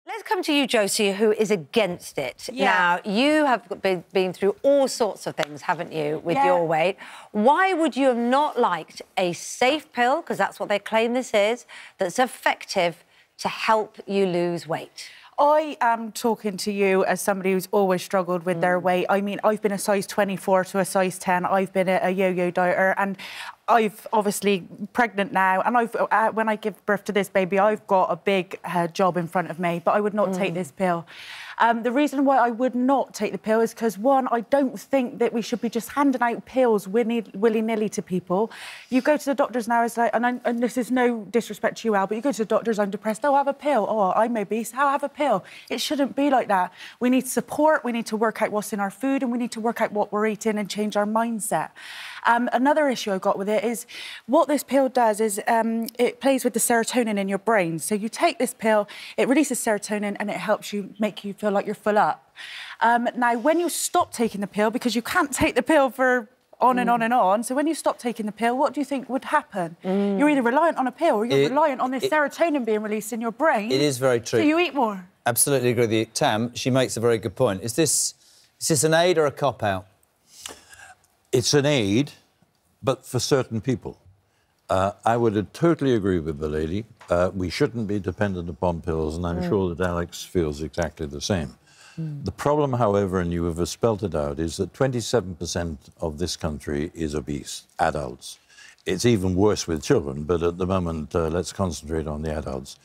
Let's come to you, Josie, who is against it. Yeah. Now, you have been through all sorts of things, haven't you, with your weight. Why would you have not liked a safe pill, because that's what they claim this is, that's effective to help you lose weight? I am talking to you as somebody who's always struggled with their weight. I mean, I've been a size 24 to a size 10. I've been a yo-yo dieter, and I've obviously pregnant now. And when I give birth to this baby, I've got a big job in front of me. But I would not take this pill. The reason why I would not take the pill is because, one, I don't think that we should be just handing out pills willy-nilly to people. You go to the doctors now, it's like, and this is no disrespect to you, Al, but you go to the doctors, I'm depressed, oh, have a pill. Oh, I'm obese, I'll have a pill. It shouldn't be like that. We need support, we need to work out what's in our food, and we need to work out what we're eating and change our mindset. Another issue I got with it is what this pill does is it plays with the serotonin in your brain. So you take this pill, it releases serotonin and it helps you, make you feel like you're full up. Now, when you stop taking the pill, because you can't take the pill for on and on and on, so when you stop taking the pill, what do you think would happen? You're either reliant on a pill or you're reliant on this serotonin being released in your brain. It is very true. So you eat more. Absolutely agree with you. Tam, she makes a very good point. Is this an aid or a cop-out? It's an aid, but for certain people. I would totally agree with the lady. We shouldn't be dependent upon pills, and I'm sure that Alex feels exactly the same. The problem, however, and you have spelt it out, is that 27% of this country is obese, adults. It's even worse with children, but at the moment, let's concentrate on the adults.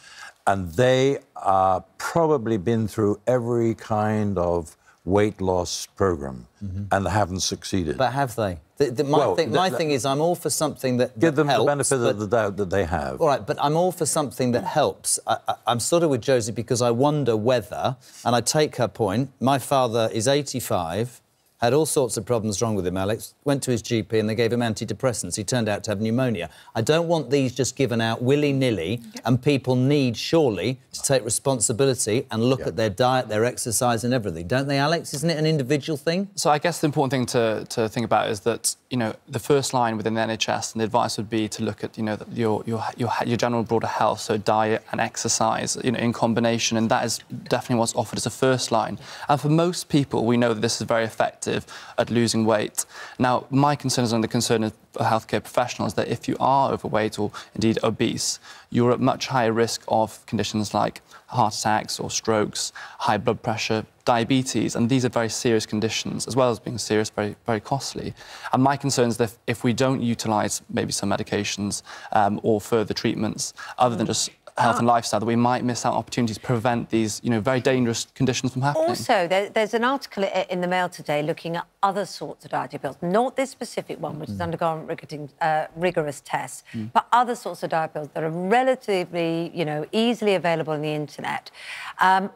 And they are probably been through every kind of weight loss programme and haven't succeeded. But have they? My thing is I'm all for something that give them helps, the benefit of the doubt that they have. All right, but I'm all for something that helps. I'm sort of with Josie because I wonder whether, and I take her point, my father is 85, had all sorts of problems wrong with him, Alex, went to his GP and they gave him antidepressants. He turned out to have pneumonia. I don't want these just given out willy-nilly, and people need, surely, to take responsibility and look at their diet, their exercise and everything. Don't they, Alex? Isn't it an individual thing? So I guess the important thing to think about is that, you know, the first line within the NHS and the advice would be to look at, you know, your general broader health, so diet and exercise, you know, in combination, and that is definitely what's offered as a first line. And for most people, we know that this is very effective at losing weight. Now, my concern is on the concern of healthcare professionals that if you are overweight or indeed obese, you're at much higher risk of conditions like heart attacks or strokes, high blood pressure, diabetes, and these are very serious conditions, as well as being serious, very, very costly. And my concern is that if we don't utilise maybe some medications or further treatments, other than just health and lifestyle, that we might miss out opportunities to prevent these, you know, very dangerous conditions from happening. Also, there's an article in the Mail today looking at other sorts of dietary pills, not this specific one, which has undergone rigorous tests, but other sorts of diet pills that are relatively, you know, easily available on the internet,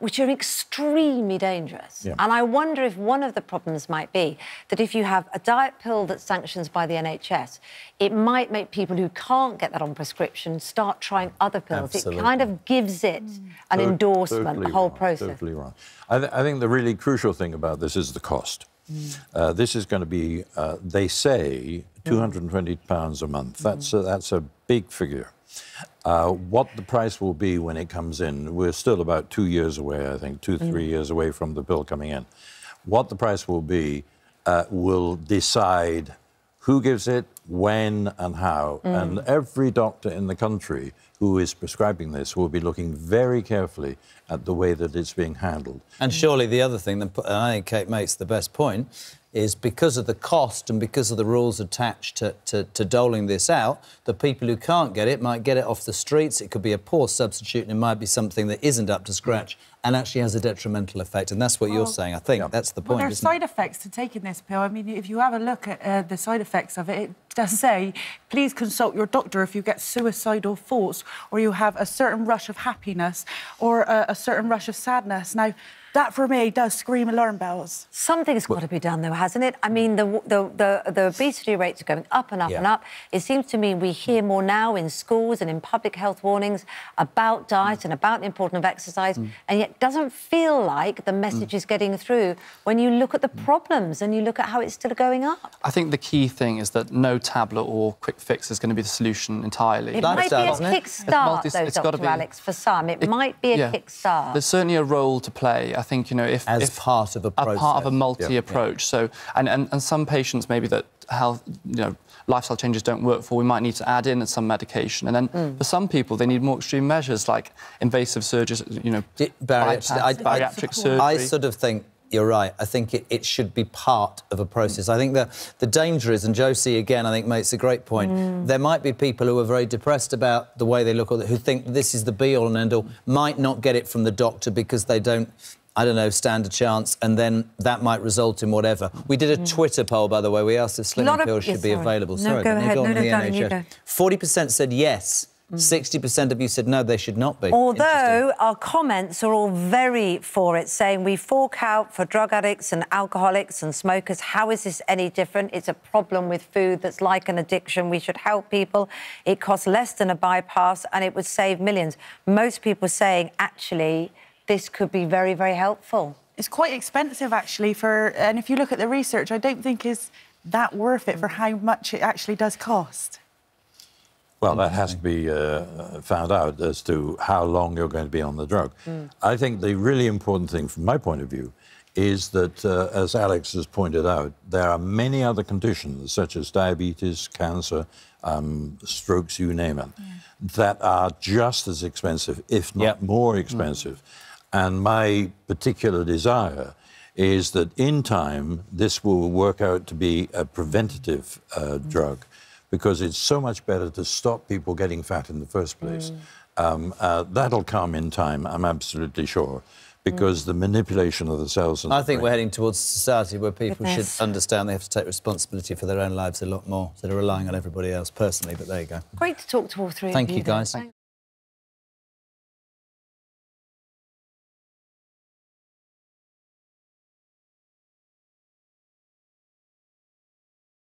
which are extremely dangerous. And I wonder if one of the problems might be that if you have a diet pill that's sanctioned by the NHS, it might make people who can't get that on prescription start trying other pills. Absolutely. It kind of gives it an endorsement, the whole process. Totally wrong. I think the really crucial thing about this is the cost. This is going to be, they say, £220 a month. That's a big figure. What the price will be when it comes in, we're still about 2 years away, I think, 3 years away from the bill coming in. What the price will be will decide who gives it, when and how. And every doctor in the country who is prescribing this will be looking very carefully at the way that it's being handled. And surely the other thing, and I think Kate makes the best point, is because of the cost and because of the rules attached to doling this out, the people who can't get it might get it off the streets. It could be a poor substitute and it might be something that isn't up to scratch and actually has a detrimental effect. And that's what you're saying. I think that's the point, Well, there's side effects to taking this pill. I mean, if you have a look at the side effects of it, it does say, please consult your doctor if you get suicidal thoughts or you have a certain rush of happiness or a certain rush of sadness. Now, That, for me, does scream alarm bells. Something's got to be done, though, hasn't it? I mean, the obesity rates are going up and up and up. It seems to me we hear more now in schools and in public health warnings about diet and about the importance of exercise, and yet it doesn't feel like the message is getting through when you look at the problems and you look at how it's still going up. I think the key thing is that no tablet or quick fix is going to be the solution entirely. It might be a kickstart, though, Dr. Alex, for some. It might be a kickstart. There's certainly a role to play. I think, you know, if part of a process. Part of a multi-approach. So, and some patients maybe that lifestyle changes don't work for, we might need to add in some medication. And then for some people, they need more extreme measures like invasive surgeries, you know, bariatric surgery. I sort of think you're right. I think it should be part of a process. I think the danger is, and Josie, again, I think makes a great point, there might be people who are very depressed about the way they look, or who think this is the be-all and end-all, might not get it from the doctor because they don't, I don't know, stand a chance, and then that might result in whatever. We did a Twitter poll, by the way. We asked if slimming pills should be available. No, go ahead. No, darling, you go. 40% said yes. 60% of you said no, they should not be. Although our comments are all very for it, saying we fork out for drug addicts and alcoholics and smokers. How is this any different? It's a problem with food that's like an addiction. We should help people. It costs less than a bypass and it would save millions. Most people saying, actually, this could be very, very helpful. It's quite expensive, actually, and if you look at the research, I don't think is that worth it for how much it actually does cost. Well, that has to be found out as to how long you're going to be on the drug. I think the really important thing, from my point of view, is that, as Alex has pointed out, there are many other conditions, such as diabetes, cancer, strokes, you name it, that are just as expensive, if not more expensive. And my particular desire is that in time, this will work out to be a preventative drug, because it's so much better to stop people getting fat in the first place. That'll come in time, I'm absolutely sure, because the manipulation of the cells... I think we're heading towards a society where people should understand they have to take responsibility for their own lives a lot more, instead of relying on everybody else personally, but there you go. Great to talk to all three of you. Thank you, guys.